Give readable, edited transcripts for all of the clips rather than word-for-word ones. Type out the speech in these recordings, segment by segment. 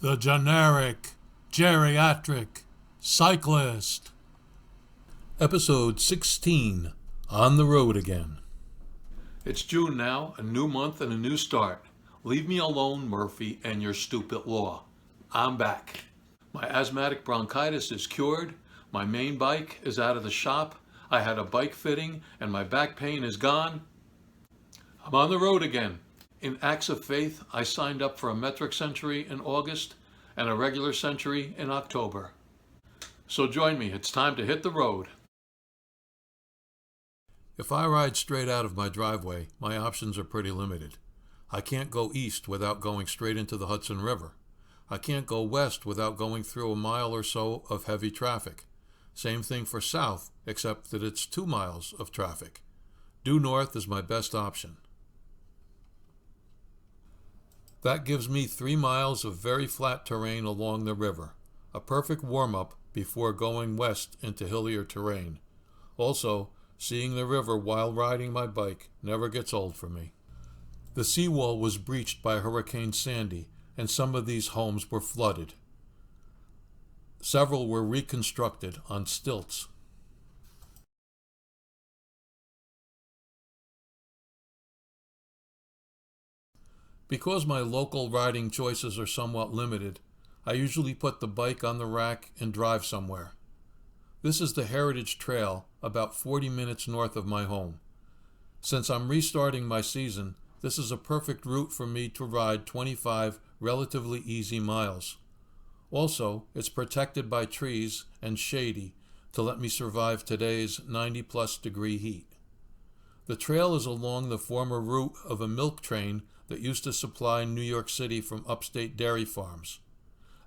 The generic geriatric cyclist. Episode 16, On the Road Again. It's June now, a new month and a new start. Leave me alone, Murphy, and your stupid law. I'm back. My asthmatic bronchitis is cured. My main bike is out of the shop. I had a bike fitting and my back pain is gone. I'm on the road again. In acts of faith, I signed up for a metric century in August and a regular century in October. So join me, it's time to hit the road. If I ride straight out of my driveway, my options are pretty limited. I can't go east without going straight into the Hudson River. I can't go west without going through a mile or so of heavy traffic. Same thing for south, except that it's 2 miles of traffic. Due north is my best option. That gives me 3 miles of very flat terrain along the river, a perfect warm-up before going west into hillier terrain. Also, seeing the river while riding my bike never gets old for me. The seawall was breached by Hurricane Sandy, and some of these homes were flooded. Several were reconstructed on stilts. Because my local riding choices are somewhat limited, I usually put the bike on the rack and drive somewhere. This is the Heritage Trail, about 40 minutes north of my home. Since I'm restarting my season, this is a perfect route for me to ride 25 relatively easy miles. Also, it's protected by trees and shady to let me survive today's 90-plus degree heat. The trail is along the former route of a milk train that used to supply New York City from upstate dairy farms.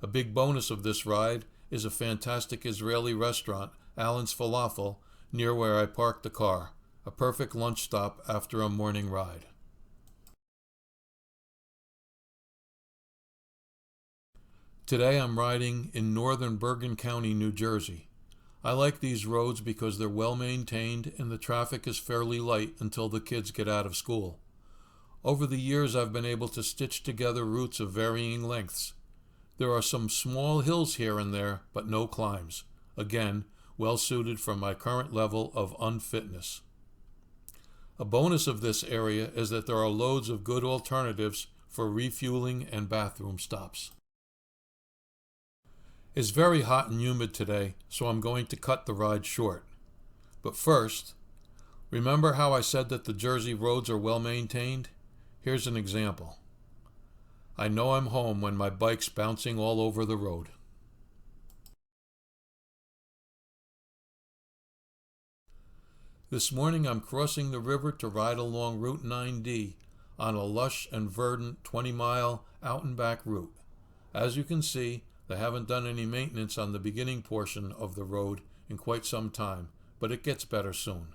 A big bonus of this ride is a fantastic Israeli restaurant, Allen's Falafel, near where I parked the car, a perfect lunch stop after a morning ride. Today I'm riding in northern Bergen County, New Jersey. I like these roads because they're well maintained and the traffic is fairly light until the kids get out of school. Over the years I've been able to stitch together routes of varying lengths. There are some small hills here and there, but no climbs. Again, well suited for my current level of unfitness. A bonus of this area is that there are loads of good alternatives for refueling and bathroom stops. It's very hot and humid today, so I'm going to cut the ride short. But first, remember how I said that the Jersey roads are well maintained? Here's an example. I know I'm home when my bike's bouncing all over the road. This morning I'm crossing the river to ride along Route 9D on a lush and verdant 20-mile out-and-back route. As you can see, they haven't done any maintenance on the beginning portion of the road in quite some time, but it gets better soon.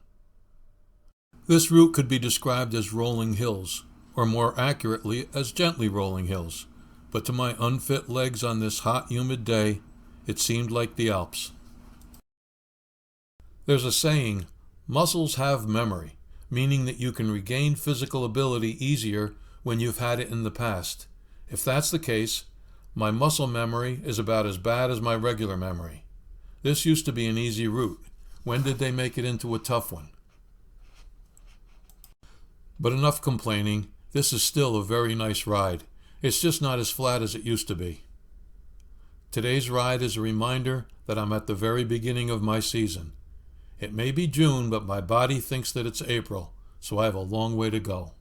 This route could be described as rolling hills, or more accurately as gently rolling hills, but to my unfit legs on this hot, humid day, it seemed like the Alps. There's a saying, muscles have memory, meaning that you can regain physical ability easier when you've had it in the past. If that's the case, my muscle memory is about as bad as my regular memory. This used to be an easy route. When did they make it into a tough one? But enough complaining. This is still a very nice ride. It's just not as flat as it used to be. Today's ride is a reminder that I'm at the very beginning of my season. It may be June, but my body thinks that it's April, so I have a long way to go.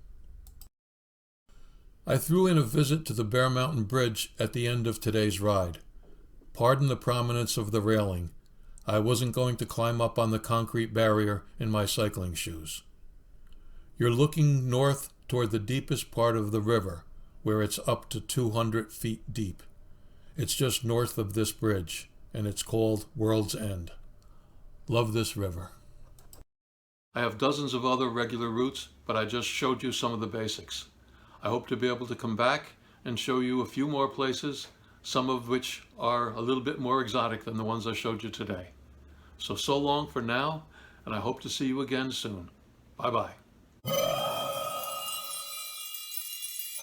I threw in a visit to the Bear Mountain Bridge at the end of today's ride. Pardon the prominence of the railing. I wasn't going to climb up on the concrete barrier in my cycling shoes. You're looking north toward the deepest part of the river, where it's up to 200 feet deep. It's just north of this bridge, and it's called World's End. Love this river. I have dozens of other regular routes, but I just showed you some of the basics. I hope to be able to come back and show you a few more places, some of which are a little bit more exotic than the ones I showed you today. So long for now, and I hope to see you again soon. Bye-bye.